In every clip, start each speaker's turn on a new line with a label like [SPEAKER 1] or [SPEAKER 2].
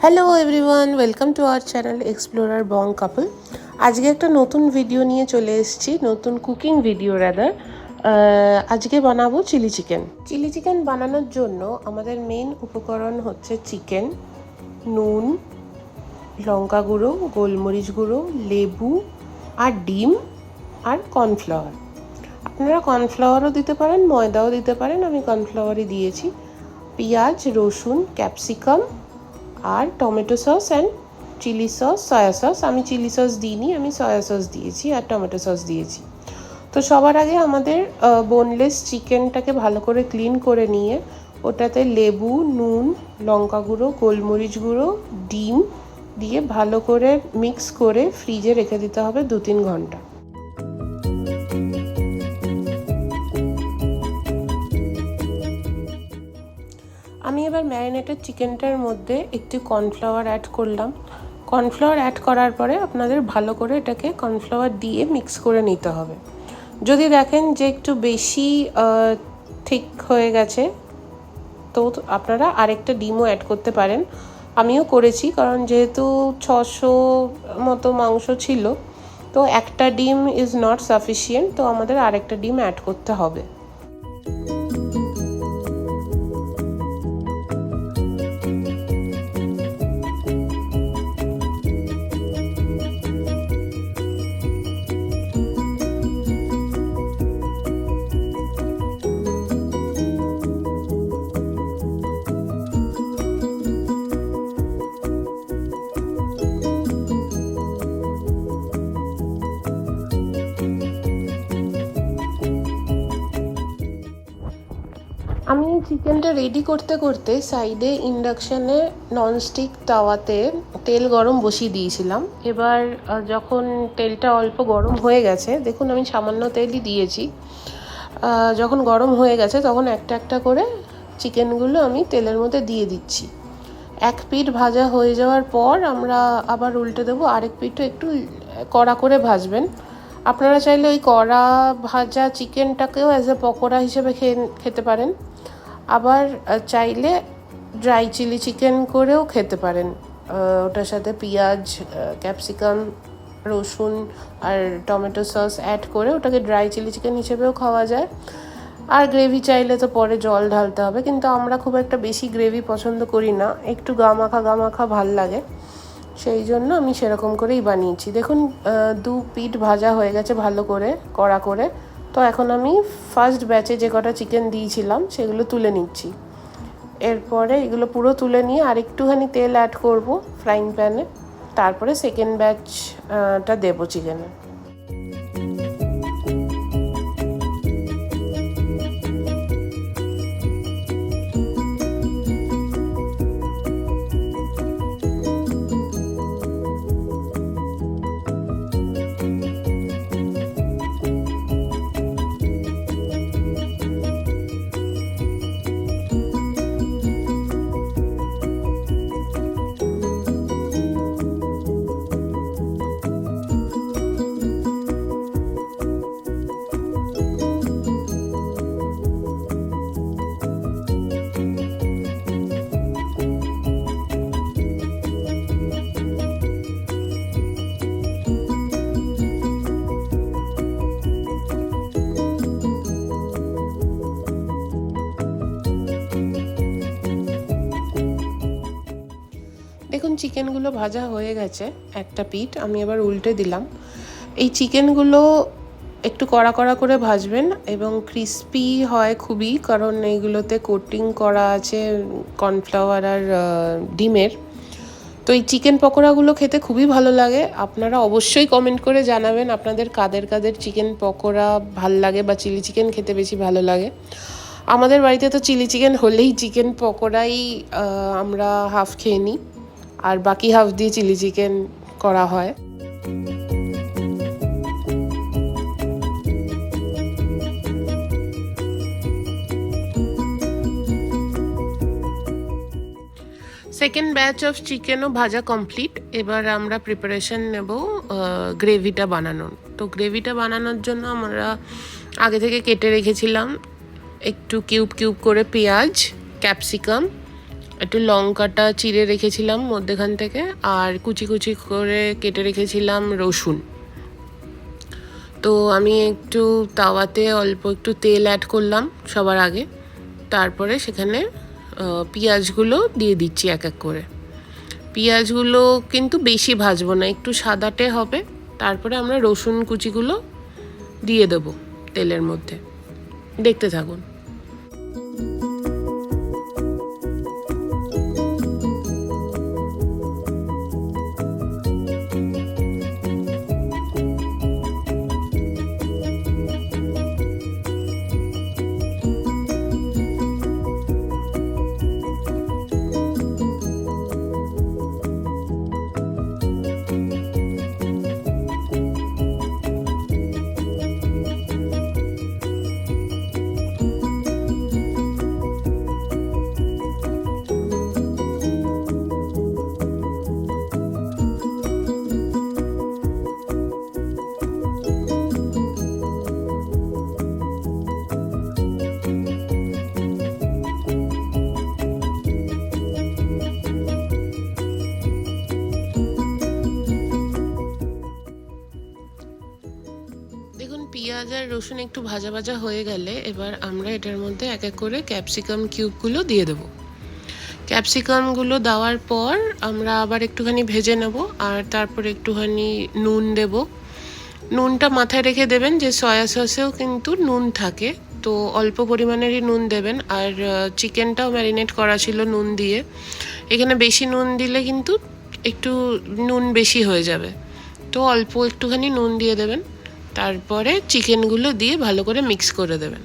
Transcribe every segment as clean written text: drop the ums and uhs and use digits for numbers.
[SPEAKER 1] Hello everyone, welcome to our channel explorer Bong couple. আজকে একটা নতুন ভিডিও নিয়ে চলে এসেছি, নতুন কুকিং ভিডিও রাদার। আজকে বানাবো চিলি চিকেন। চিলি চিকেন বানানোর জন্য আমাদের মেন উপকরণ হচ্ছে চিকেন, নুন, লঙ্কা গুঁড়ো, গোলমরিচ গুঁড়ো, লেবু আর ডিম আর কর্নফ্লাওয়ার। আপনারা কর্নফ্লাওয়ারও দিতে পারেন, ময়দাও দিতে পারেন, আমি কর্নফ্লাওয়ারই দিয়েছি। পেঁয়াজ, রসুন, ক্যাপসিকাম আর tomato sauce and chilli sauce, soya sauce. আমি চিলি সস দিইনি, আমি সয়া সস দিয়েছি আর টমেটো সস দিয়েছি। তো সবার আগে আমাদের বোনলেস চিকেনটাকে ভালো করে ক্লিন করে নিয়ে ওটাতে লেবু, নুন, লঙ্কা গুঁড়ো, গোলমরিচ গুঁড়ো, ডিম দিয়ে ভালো করে মিক্স করে ফ্রিজে রেখে দিতে হবে 2-3 ঘন্টা। আমি এবার ম্যারিনেটেড চিকেনটার মধ্যে একটু কর্নফ্লাওয়ার অ্যাড করলাম। কর্নফ্লাওয়ার অ্যাড করার পরে আপনাদের ভালো করে এটাকে কর্নফ্লাওয়ার দিয়ে মিক্স করে নিতে হবে। যদি দেখেন যে একটু বেশি ঠিক হয়ে গেছে তো আপনারা আরেকটা ডিমও অ্যাড করতে পারেন। আমিও করেছি, কারণ যেহেতু 600 মতো মাংস ছিল, তো একটা ডিম ইজ নট সাফিসিয়েন্ট, তো আমাদের আরেকটা ডিম অ্যাড করতে হবে। আমি চিকেনটা রেডি করতে করতে সাইডে ইন্ডাকশানে ননস্টিক তাওয়াতে তেল গরম বসিয়ে দিয়েছিলাম। এবার যখন তেলটা অল্প গরম হয়ে গেছে, দেখুন আমি সামান্য তেলই দিয়েছি, যখন গরম হয়ে গেছে তখন একটা একটা করে চিকেনগুলো আমি তেলের মধ্যে দিয়ে দিচ্ছি। এক পিঠ ভাজা হয়ে যাওয়ার পর আমরা আবার উল্টে দেবো, আরেক পিঠও একটু কড়া করে ভাজবেন। আপনারা চাইলে ওই কড়া ভাজা চিকেনটাকেও অ্যাজ এ পকোড়া হিসেবে খেতে পারেন, আবার চাইলে ড্রাই চিলি চিকেন করেও খেতে পারেন। ওটার সাথে পেঁয়াজ, ক্যাপসিকাম, রসুন আর টমেটো সস অ্যাড করে ওটাকে ড্রাই চিলি চিকেন হিসেবেও খাওয়া যায়। আর গ্রেভি চাইলে তো পরে জল ঢালতে হবে, কিন্তু আমরা খুব একটা বেশি গ্রেভি পছন্দ করি না, একটু গামাখা ভাল লাগে, সেই জন্য আমি সেরকম করেই বানিয়েছি। দেখুন 2 পিঠ ভাজা হয়ে গেছে ভালো করে কড়া করে। তো এখন আমি ফার্স্ট ব্যাচে যে কটা চিকেন দিয়েছিলাম সেগুলো তুলে নিচ্ছি। এরপরে এগুলো পুরো তুলে নিয়ে আর একটুখানি তেল অ্যাড করব ফ্রাইং প্যানে, তারপরে সেকেন্ড ব্যাচটা দেবো চিকেনে। দেখুন চিকেনগুলো ভাজা হয়ে গেছে একটা পিঠ, আমি এবার উল্টে দিলাম। এই চিকেনগুলো একটু কড়া কড়া করে ভাজবেন এবং ক্রিস্পি হয় খুবই, কারণ এইগুলোতে কোটিং করা আছে কর্নফ্লাওয়ার আর ডিমের। তো এই চিকেন পকোড়াগুলো খেতে খুবই ভালো লাগে। আপনারা অবশ্যই কমেন্ট করে জানাবেন আপনাদের কাদের কাদের চিকেন পকোড়া ভাল লাগে বা চিলি চিকেন খেতে বেশি ভালো লাগে। আমাদের বাড়িতে তো চিলি চিকেন হলেই চিকেন পকোড়াই আমরা হাফ খেয়ে নিই, আর বাকি হাফ দিয়ে চিলি চিকেন করা হয়। সেকেন্ড ব্যাচ অফ চিকেনও ভাজা কমপ্লিট। এবার আমরা প্রিপারেশন নেব গ্রেভিটা বানানোর। তো গ্রেভিটা বানানোর জন্য আমরা আগে থেকে কেটে রেখেছিলাম একটু কিউব কিউব করে পেঁয়াজ, ক্যাপসিকাম একটু লঙ্কাটা চিড়ে রেখেছিলাম মধ্যেখান থেকে, আর কুচি কুচি করে কেটে রেখেছিলাম রসুন। তো আমি একটু তাওয়াতে অল্প একটু তেল অ্যাড করলাম সবার আগে, তারপরে সেখানে পেঁয়াজগুলো দিয়ে দিচ্ছি এক এক করে। পেঁয়াজগুলো কিন্তু বেশি ভাজবো না, একটু সাদাটে হবে। তারপরে আমরা রসুন কুচিগুলো দিয়ে দেবো তেলের মধ্যে, দেখতে থাকুন। দেখুন, পেঁয়াজ আর রসুন একটু ভাজা ভাজা হয়ে গেলে এবার আমরা এটার মধ্যে এক এক করে ক্যাপসিকাম কিউবগুলো দিয়ে দেবো। ক্যাপসিকামগুলো দেওয়ার পর আমরা আবার একটুখানি ভেজে নেব, আর তারপর একটুখানি নুন দেব। নুনটা মাথায় রেখে দেবেন যে সয়া সসেও কিন্তু নুন থাকে, তো অল্প পরিমাণেরই নুন দেবেন। আর চিকেনটাও ম্যারিনেট করা ছিল নুন দিয়ে, এখানে বেশি নুন দিলে কিন্তু একটু নুন বেশি হয়ে যাবে, তো অল্প একটুখানি নুন দিয়ে দেবেন। তারপরে চিকেনগুলো দিয়ে ভালো করে মিক্স করে দেবেন।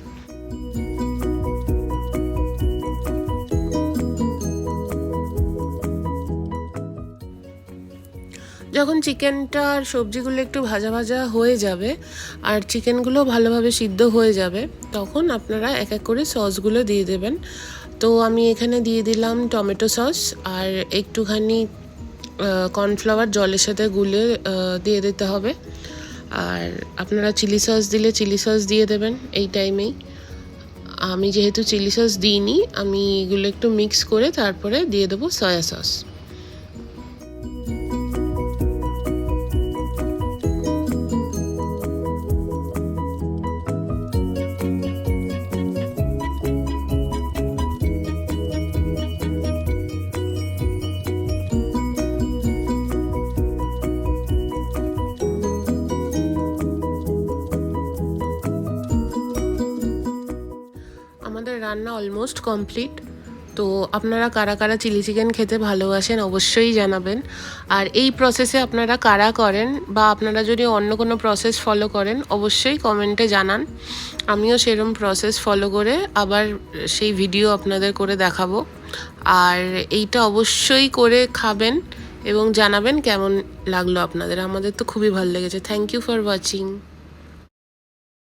[SPEAKER 1] যখন চিকেনটা আর সবজিগুলো একটু ভাজা ভাজা হয়ে যাবে আর চিকেনগুলো ভালোভাবে সিদ্ধ হয়ে যাবে, তখন আপনারা এক এক করে সসগুলো দিয়ে দেবেন। তো আমি এখানে দিয়ে দিলাম টমেটো সস, আর একটুখানি কর্নফ্লাওয়ার জলের সাথে গুলে দিয়ে দিতে হবে। আর আপনারা চিলি সস দিলে চিলি সস দিয়ে দেবেন এই টাইমেই। আমি যেহেতু চিলি সস দিইনি, আমি এগুলো একটু মিক্স করে তারপরে দিয়ে দেবো সয়া সস। আমাদের রান্না অলমোস্ট কমপ্লিট। তো আপনারা কারা কারা চিলি চিকেন খেতে ভালোবাসেন অবশ্যই জানাবেন। আর এই প্রসেসে আপনারা কারা করেন, বা আপনারা যদি অন্য কোনো প্রসেস ফলো করেন অবশ্যই কমেন্টে জানান। আমিও সেরকম প্রসেস ফলো করে আবার সেই ভিডিও আপনাদের করে দেখাবো। আর এইটা অবশ্যই করে খাবেন এবং জানাবেন কেমন লাগলো আপনাদের। আমাদের তো খুবই ভালো লেগেছে। Thank you for watching.